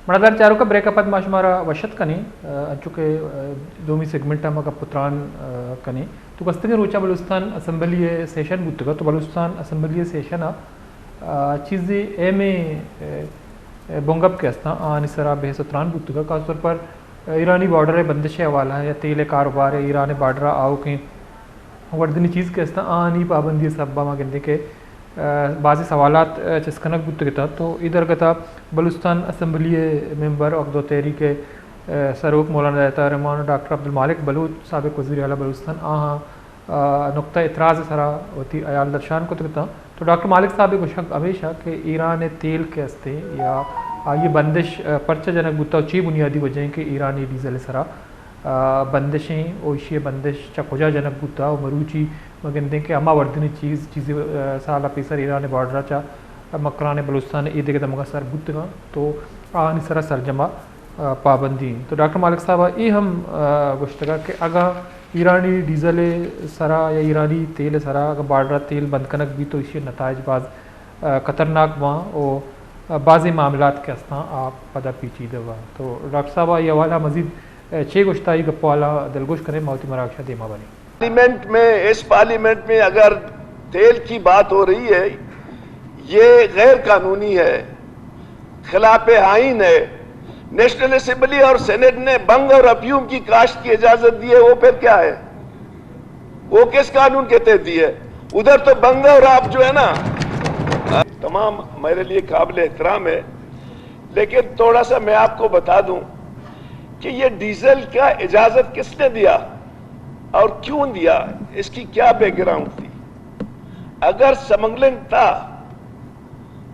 मनादार चारों का ब्रेकअप माशुमारा वशत कनी चूँकि दोमी सेगमेंट मका पुत्रान कनी तो कस्तगे रोचा बलूचिस्तान असम्बली सेशन बुतगा तो बलूचिस्तान असम्बली सेशन चीज़ी एमे बोंगब के अस्ता निसरा बेहसत्रान बुतगा खासतौर पर ईरानी बॉर्डर बंदिश हवाला है या तेल कारोबार है ईरान बॉर्डर आओ के वर्दनी चीज़ के अस्ता आनी पाबंदी सब्बा मा गंदे के बाज़ी सवालात चस्कनक बुतगता तो इधर गता बलूचिस्तान असम्बली मेंबर अकदो तहरीक सरूक मौलाना ज़ैता रहमान डॉक्टर अब्दुल मालिक बलूच साबिक़ वज़ीर आला बलूचिस्तान नुक्ता इतराज़ सरा होती अयाल दर्शान को तकता तो डॉक्टर मालिक साहब को शक हमेशा कि ईरान तेल के अस्ते या ये बंदिश परचजनक बुता ची बुनियादी वजह कि ईरानी डीजल सरा बंदिशें ओशिया बंदिश चकोजा जनक बुता और मरूची मगंदे के अमा वर्दनी चीज़ें साला पेसर ईरान बॉर्डर चा मकरान बलूचिस्तान ईद के दमगा सर बुतगा तो आनी सरा सरजमा पाबंदी तो डॉक्टर मालिक साहब ये हम गुश्तगा कि अगर ईरानी डीजल सरा या ईरानी तेल सरा अगर बॉर्डर तेल बंद कनक भी तो इसी नताइज बाज खतरनाक वहाँ और बाज़ मामलात के अस्ता आप पदा पीछीदा हुआ तो डॉक्टर साहब ये वाला मजीद छः गुश्ताई गप्पाला दिलगोश करें मौती मराक्षा देमा बनी पार्लियामेंट में इस पार्लियामेंट में अगर तेल की बात हो रही है ये गैर कानूनी है, खिलाफ आइन है। नेशनल असेंबली और सेनेट ने बंग और अफीम की काश्त की इजाजत दी है, वो फिर क्या है? वो किस कानून के तहत दी है? उधर तो बंग और आप जो है ना तमाम मेरे लिए काबिल एहतराम है, लेकिन थोड़ा सा मैं आपको बता दूं कि ये डीजल का इजाजत किसने दिया और क्यों दिया, इसकी क्या बैकग्राउंड थी। अगर स्मगलिंग था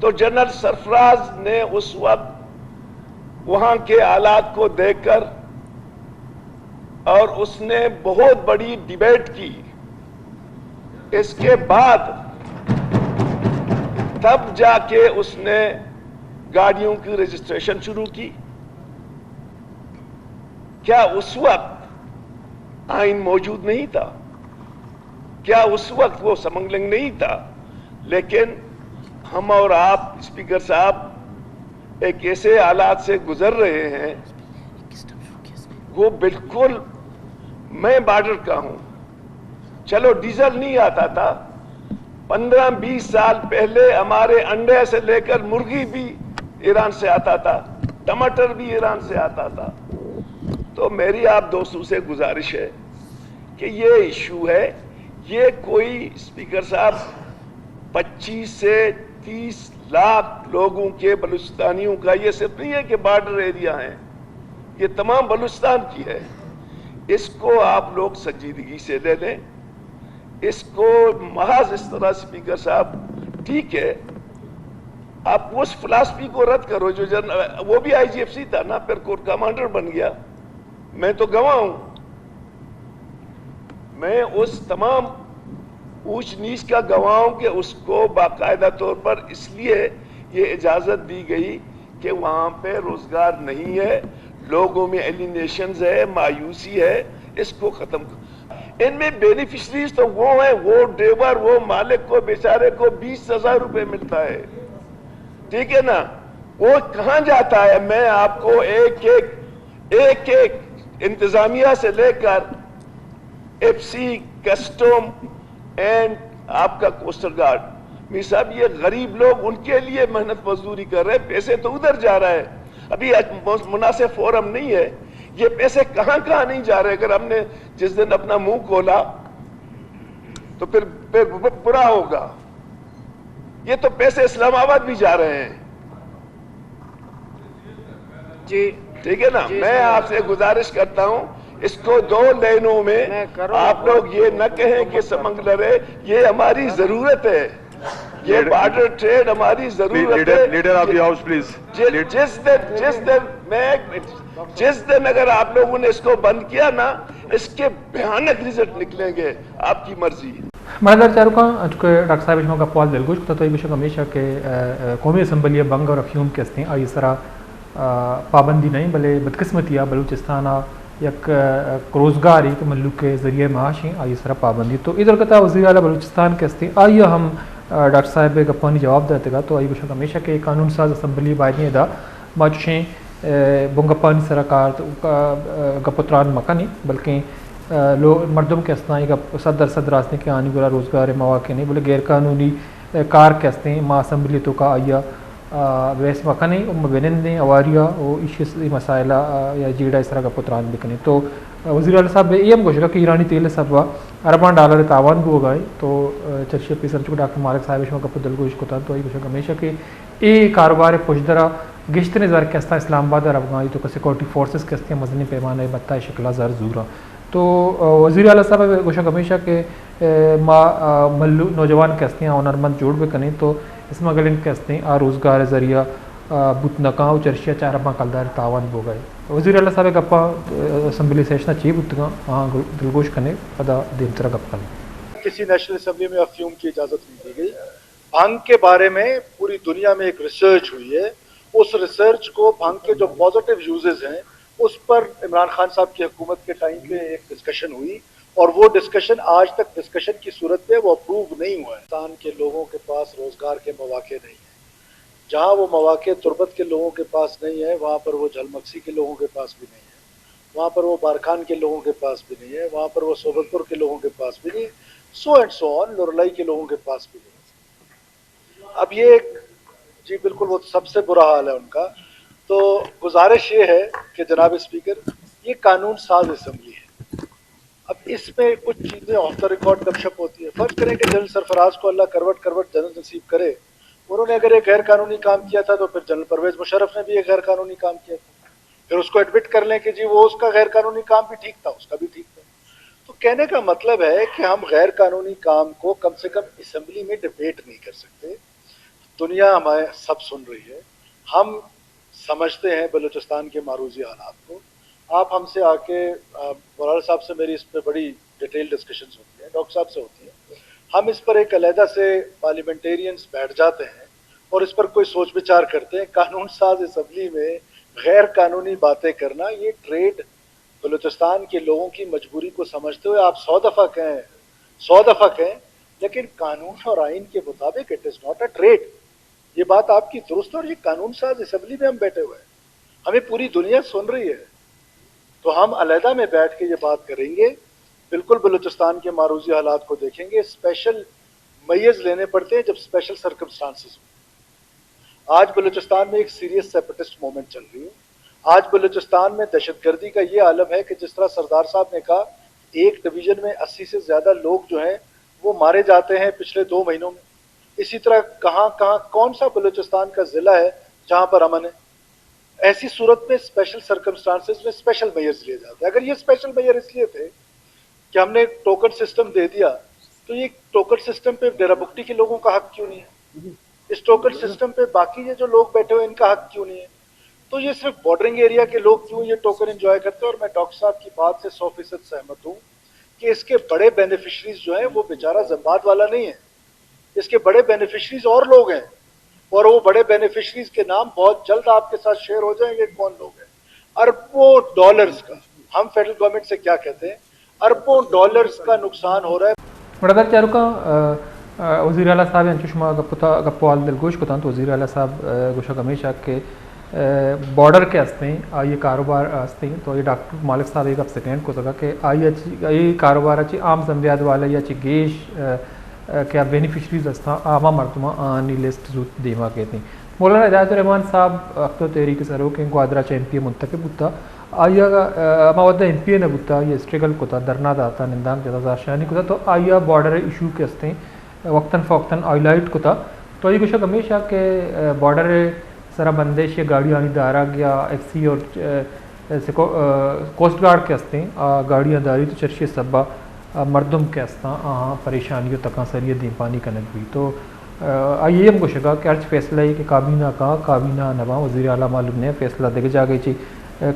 तो जनरल सरफराज ने उस वक्त वहां के हालात को देखकर और उसने बहुत बड़ी डिबेट की, इसके बाद तब जाके उसने गाड़ियों की रजिस्ट्रेशन शुरू की। क्या उस वक्त आइन मौजूद नहीं था? क्या उस वक्त वो स्मगलिंग नहीं था? लेकिन हम और आप स्पीकर साहब एक ऐसे हालात से गुजर रहे हैं, वो बिल्कुल मैं बॉर्डर का हूं, चलो डीजल नहीं आता था, 15-20 साल पहले हमारे अंडे से लेकर मुर्गी भी ईरान से आता था, टमाटर भी ईरान से आता था। तो मेरी आप दोस्तों से गुजारिश है कि ये इशू है, ये कोई स्पीकर साहब 25 से 30 लाख लोगों के बलूचिस्तानियों का, ये सिर्फ नहीं है कि बॉर्डर एरिया है, ये तमाम बलूचिस्तान की है। इसको आप लोग संजीदगी से ले लें, इसको महज इस तरह स्पीकर साहब ठीक है, आप उस फिलॉसफी को रद्द करो जो वो भी आईजीएफसी था ना, फिर कोर कमांडर बन गया। मैं तो गवाह हूं, मैं उस तमाम ऊंच नीच का गवाह हूं कि उसको बाकायदा तौर पर इसलिए ये इजाजत दी गई कि वहां पे रोजगार नहीं है, लोगों में एलिनेशन है, मायूसी है, इसको खत्म कर। इनमें बेनिफिशरीज तो वो है, वो ड्राइवर, वो मालिक को बेचारे को 20,000 रुपए मिलता है, ठीक है ना? वो कहां जाता है? मैं आपको एक एक इंतजामिया से लेकर एफसी, कस्टम एंड आपका कोस्टल गार्ड, मेरे साहब ये गरीब लोग, उनके लिए मेहनत मजदूरी कर रहे हैं, पैसे तो उधर जा रहा है। अभी मुनासिब फोरम नहीं है, ये पैसे कहां कहां नहीं जा रहे। अगर हमने जिस दिन अपना मुंह खोला तो फिर बुरा होगा। ये तो पैसे इस्लामाबाद भी जा रहे हैं जी, ठीक है ना? मैं आपसे गुजारिश करता हूं, इसको 2 लाइनों में आप लोग ये न कहें कि स्मगलर है, ये हमारी जरूरत है, ये बॉर्डर ट्रेड हमारी जरूरत है। Leader of the house please. जिस दिन अगर आप लोगों ने इसको बंद किया ना, इसके भयानक रिजल्ट निकलेंगे, आपकी मर्जी। मनादार चारुका डॉक्टर साहब इसमें का पॉल दिलगुश तो ये विषय हमेशा के कौमी असम्बली बंग और अफ्यूम के हस्ते आई इस तरह पाबंदी नहीं, भले बदकिस्मती है बलूचिस्तान एक रोज़गार ही तो मल्लुक के ज़रिए माश ही आई इस तरह पाबंदी। तो इधर कता वज़ीर आला बलूचिस्तान के हस्ते आइए हम डॉक्टर साहब गप्पानी जवाब देते तो आई विषय हमेशा के कानून साज असम्बली बायदा माचें बुंगपानी सरकार गपुत्रान मकानी बल्कि लोग मर्दम के अस्तना सदर रास्ते के आने वाला रोज़गार मौके नहीं बोले गैर कानूनी कार के अस्ते माँ असम्बलियतों का आया वैस मकानी बेने अवारिया वो इश्यूस मसाइला या जीड़ा इस तरह का पुत्रान बिकने तो वज़ीर आला साहब ये हम घोषणा कि ईरानी तेल सब अरबान डॉलर तावान भी हो गए तो चर्चा पीसर चुका डॉक्टर मालिक साहब इसमें कप दलगोश को था तो ये घोषणा हमेशा कि ये कारोबार पुशदरा गिश्त नज़र के अस्ता इस्लामाबाद और अफगानी तो सिक्योरिटी फोर्सेस के अस्ते मजनी पैमाने बत्ता शिकला ज़र जूरा तो वज़ीर आला साहब घोषणा हमेशा के माँ मल्लू नौजवान के अस्ते ऑनरमंद जोड़ भी करें तो इसमें गलिन के अस्ते रोज़गार ज़रिया बुतनका चर्चिया चार अब्बा कलदार तावान हो गए वज़ीर आला साहब गप्पा असम्बली सेशन चाहिए बुतगा हाँ दिलगोश कने पदा दिन तरह गप करें किसी नेशनल असम्बली में अफ्यूम की इजाज़त नहीं दी गई। भांग के बारे में पूरी दुनिया में एक रिसर्च हुई है, उस रिसर्च को भांग के जो पॉजिटिव यूजेस हैं उस पर इमरान खान साहब की हुकूमत के टाइम पे एक डिस्कशन हुई और वो डिस्कशन आज तक डिस्कशन की सूरत में वो अप्रूव नहीं हुआ है। पाकिस्तान के लोगों के पास रोजगार के मौके नहीं है, जहाँ वो मौके तुर्बत के लोगों के पास नहीं है वहाँ पर वो झलमक्सी के लोगों के पास भी नहीं है, वहाँ पर वो बारखान के लोगों के पास भी नहीं है, वहाँ पर वो सोबतपुर के लोगों के पास भी नहीं है, सो एंड सो ऑन लुरलाई के लोगों के पास भी नहीं है। अब ये जी बिल्कुल वो सबसे बुरा हाल है उनका। तो गुजारिश ये है कि जनाब स्पीकर ये कानून साज असम्बली है, अब इसमें कुछ चीज़ें ऑफ द रिकॉर्ड गपशप होती है। फर्ज करें कि जनरल सरफराज को अल्लाह करवट जनरल नसीब करे, उन्होंने अगर एक गैर कानूनी काम किया था तो फिर जनरल परवेज मुशर्रफ ने भी एक गैर कानूनी काम किया था, फिर उसको एडमिट कर लें कि जी वो उसका गैर कानूनी काम भी ठीक था, उसका भी ठीक था। तो कहने का मतलब है कि हम गैर कानूनी काम को कम से कम असम्बली में डिबेट नहीं कर सकते। दुनिया हमारे सब सुन रही है, हम समझते हैं बलूचिस्तान के मारूजी हालात को। आप हमसे आके मोराल साहब से मेरी इस पर बड़ी डिटेल डिस्कशंस होती है, डॉक्टर साहब से होती है, हम इस पर एक अलहदा से पार्लियामेंटेरियंस बैठ जाते हैं और इस पर कोई सोच विचार करते हैं। कानून साज असम्बली में गैर कानूनी बातें करना, ये ट्रेड बलूचिस्तान के लोगों की मजबूरी को समझते हुए आप 100 दफ़ा कहें, लेकिन कानून और आइन के मुताबिक it is not a trade. ये बात आपकी दुरुस्त है और ये कानून साज असम्बली में हम बैठे हुए हैं, हमें पूरी दुनिया सुन रही है, तो हम अलहदा में बैठ के ये बात करेंगे, बिल्कुल बलूचिस्तान के मारूजी हालात को देखेंगे। स्पेशल मैयज लेने पड़ते हैं जब स्पेशल सर्कमस्टांसेस हो। आज बलूचिस्तान में एक सीरियस सेपरेटिस्ट मूवमेंट चल रही है, आज बलूचिस्तान में दहशतगर्दी का ये आलम है कि जिस तरह सरदार साहब ने कहा एक डिवीजन में 80 से ज्यादा लोग जो हैं वो मारे जाते हैं पिछले 2 महीनों में, इसी तरह कहाँ कौन सा बलूचिस्तान का जिला है जहां पर अमन है। ऐसी सूरत में स्पेशल सर्कमस्टांसेस में स्पेशल मेयर्स लिए जाते हैं। अगर ये स्पेशल मेयर इसलिए थे कि हमने एक टोकन सिस्टम दे दिया, तो ये टोकन सिस्टम पे डेराबुक्टी के लोगों का हक क्यों नहीं है? इस टोकन सिस्टम पे बाकी ये जो लोग बैठे हुए इनका हक क्यों नहीं है? तो ये सिर्फ बॉर्डरिंग एरिया के लोग क्यों ये टोकन एंजॉय करते हैं? और मैं डॉक्टर साहब की बात से 100% सहमत हूँ कि इसके बड़े बेनिफिशरीज जो है वो बेचारा जम्बाद वाला नहीं है, इसके बड़े बेनिफिशरीज और लोग हैं, और वो बड़े बेनिफिशरीज के नाम बहुत जल्द आपके साथ शेयर हो जाएंगे। कौन लोग हैं? अरबों डॉलर्स का, हम फेडरल गवर्नमेंट से क्या कहते हैं, अरबों डॉलर्स का नुकसान हो रहा है। बड़ा चारुका वज़ीर आला साहब यांचुशमा गप्पोवाल दिलगोश को तो वज़ीर आला साहब गोशा हमेशा के बॉर्डर के हस्ते ये कारोबार हस्ते तो ये डॉक्टर मालिक साहब एक सेकेंड को सका कि ये कारोबार अच्छी आम जमबियात वाला या अच्छी गेश क्या बेनिफिशरीज अस्ता आमा मरतमा आनी लिस्ट जूत देवा कहते हैं। मौलाना हिदायतुर्रहमान साहब अख्तर तहरीक सरो के ग्वादरा MP मुंतखब बुता आया मावदा MP ने बुता ये स्ट्रगल को था धरना दाता निंदाम जदा शानी को था तो आया बॉर्डर इशू के हस्ते वक्तन फ़वक्तन आईलाइट को था तो ये कुछ हमेशा के बॉर्डर सरा बंदिश या गाड़ी आनी दारा गया FC और कोस्ट गार्ड के हस्ते गाड़ियाँ दारी तो चर्चे सब्बा मर्दम के हस्ता परेशानियों तक सरिय दी पानी कनक हुई तो आइए हम गोशगा कि अर्ज फैसला है कि काबीना का काबीना नवा वज़ीर आला मालूम ने फैसला देखे जा गई थी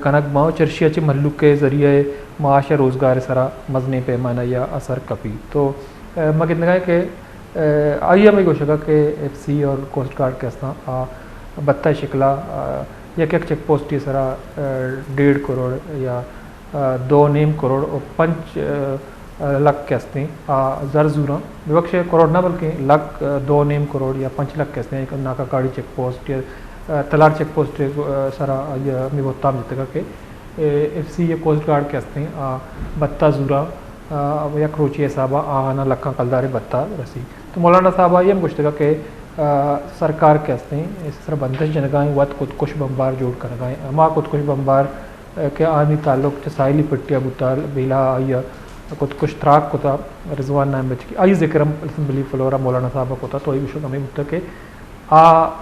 कनक माओ चर्चिया चे मल्लुक के ज़रिए माश या रोज़गार सरा मजने पैमाना या असर कपी तो मैं कितने कि आइए मैं गोशगा के FC और कोस्ट गार्ड के हस्ता बत्ता शिकला एक चेक पोस्ट ये सरा 1.5 करोड़ या 2.5 करोड़ और 5 लाख के हस्ते ज़रजूरा विवक्ष करोड़ ना बल्कि लाख 2.5 करोड़ या 5 लाख के हस्ते नाका गाड़ी चेक पोस्ट या तलार चेक पोस्ट सरा या मी वोत्ताम जितगा के FC या कोस्ट गार्ड के हस्ते बत्ता जूरा या क्रोची साहबा आना लक्का कलदारे बत्ता रसी तो मौलाना साहबा ये गुश्तगा के सरकार के हस्ते इस तरह बंदिश जनगाएँ वत खुदकुश बम्बार जोड़ कर गाएँ अमा खुदकुश बम्बार के आनी ताल्लुक साइली पट्टिया बुताल बेला या खुदकुश त्राक कोता रिजवान नाम बच की आई जिक्रम असम्बली फ्लोरा मौलाना साहबा कोता तो विषय हमें बुता के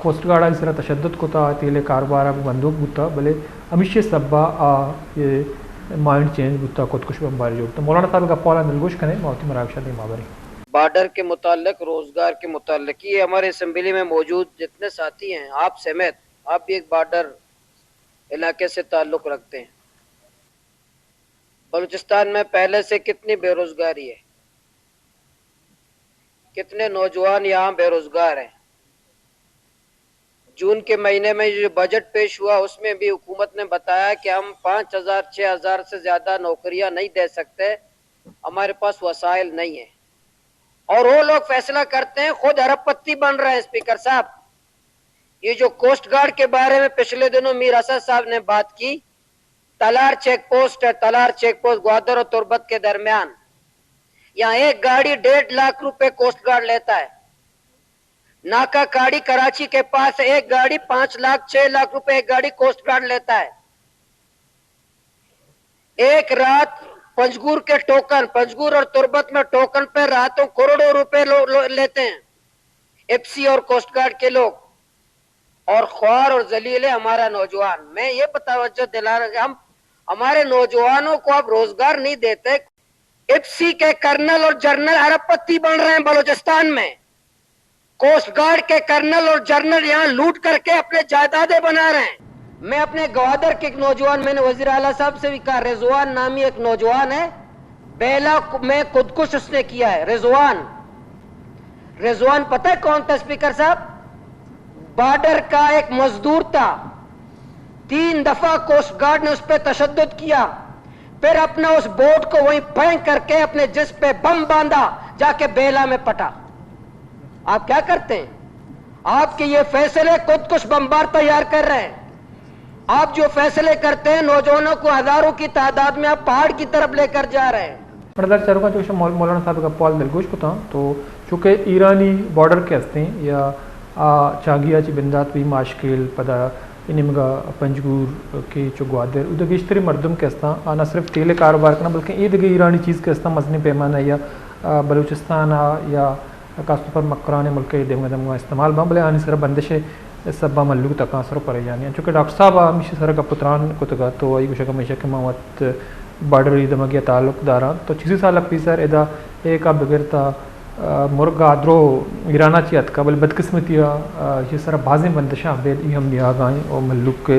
कोस्ट गार्ड इस तरह तशद्दुद कोता तेले कारोबार बंदूक बुता भले हमेशा सब्बा ये माइंड चेंज बुता खुदकुश बम्बार जोड़ तो मौलाना साहब का पौला नलगोश करें मौती मरावशा दी मावरी बॉर्डर के मुताल्लिक रोजगार के मुताल्लिक ये हमारे असम्बली में मौजूद जितने साथी हैं आप समेत आप भी एक बॉर्डर इलाके से ताल्लुक रखते हैं। बलूचिस्तान में पहले से कितनी बेरोजगारी है, कितने नौजवान यहाँ बेरोजगार हैं। जून के महीने में जो बजट पेश हुआ उसमें भी हुकूमत ने बताया कि हम 5,000 6,000 से ज्यादा नौकरियां नहीं दे सकते, हमारे पास वसाइल नहीं है। और वो लोग फैसला करते हैं, खुद अरबपति बन रहे हैं। स्पीकर साहब, ये जो कोस्ट गार्ड के बारे में पिछले दिनों मीर असद साहब ने बात की, तलार चेक पोस्ट है, तलार चेक पोस्ट ग्वादर और तुर्बत के दरमियान, यहाँ एक गाड़ी 1.5 लाख रुपए कोस्ट गार्ड लेता है। नाका काड़ी कराची के पास एक गाड़ी 5 लाख 6 लाख रुपए एक गाड़ी कोस्ट गार्ड लेता है। एक रात पंजगुर के टोकन, पंजगुर और तुर्बत में टोकन पे रातों करोड़ों रुपए लेते हैं FC और कोस्ट गार्ड के लोग। और ख्वार और जलील है हमारा नौजवान। मैं ये तवज्जो दिला रहा हम हमारे नौजवानों को अब रोजगार नहीं देते। FC के कर्नल और जनरल अरबपति बन रहे हैं बलूचिस्तान में। कोस्ट गार्ड के कर्नल और जनरल यहाँ लूट करके अपने जायदादें बना रहे हैं। मैं अपने ग्वादर के एक नौजवान, मैंने वजीर आला साहब से भी कहा, रिजवान नामी एक नौजवान है, बेला में खुदकुश उसने किया है। रिजवान पता है कौन था स्पीकर साहब? बॉर्डर का एक मजदूर था। 3 दफा कोस्ट गार्ड ने उस पर तशद्दुद किया, फिर अपना उस बोट को वहीं फेंक करके अपने जिस्म पे बम बांधा, जाके बेला में पटा। आप क्या करते हैं? आपके ये फैसले खुदकुश बम्बार तैयार कर रहे हैं। आप जो फैसले करते हैं नौजवानों को हजारों की तादाद में आप पहाड़ की तरफ लेकर जा रहे हैं। मतलब चरुका जो मौलाना साहब का पॉल दिलगोश को था, तो चूँकि ईरानी बॉर्डर के हस्ते या चागिया ची बिंदात भी माशकिल पदा इनमगा पंजगूर के जो ग्वादर उधर बेशतरी मरदम के हस्ता न सिर्फ तेले कारोबार करना बल्कि ईद के ईरानी चीज़ के हस्ता मजनी पैमाना या बलूचिस्तान या खासतौर पर मकरान मुल्क दमगा इस्तेमाल बले आनी सर बंदिश सब्बा मल्लू तकासर पर जानी चूँकि डॉक्टर साहब हमेशा सर का पुत्रान को तका तो वही कुछ हमेशा के मावत बॉर्डर दमगिया ताल्लुकदारा तो चीज़ी साल अपी सर एदा एक बिगड़ता मुर्गा आद्रो ईराना ची अत बल बदकिस्मती ये सर बाज़ें बंदिशां बेद हम लिया गाएँ और मल्लुक के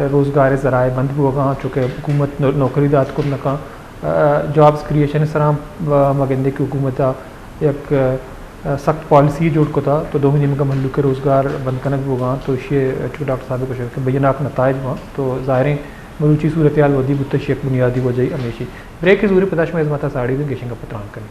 रोज़गार ज़राए बंद भी होगा चूँकि हुकूमत नौकरी दात को नका जॉब्स क्रिएशन सर मगंदे की हुकूमत एक सख्त पॉलिसी जोड़ को था तो 2 महीने का मल्लू के रोज़गार बंद कनक भी होगा तो ये डॉक्टर साहब को बैनाक नताइज हुआ तो ज़ाहिर मरूची सूरत हाल वदी बुत शेख बुनियादी वजह हमेशा ब्रेक की जरूरी पदाश में इजमता साड़ी भी गेशिंग का पत्रान करें।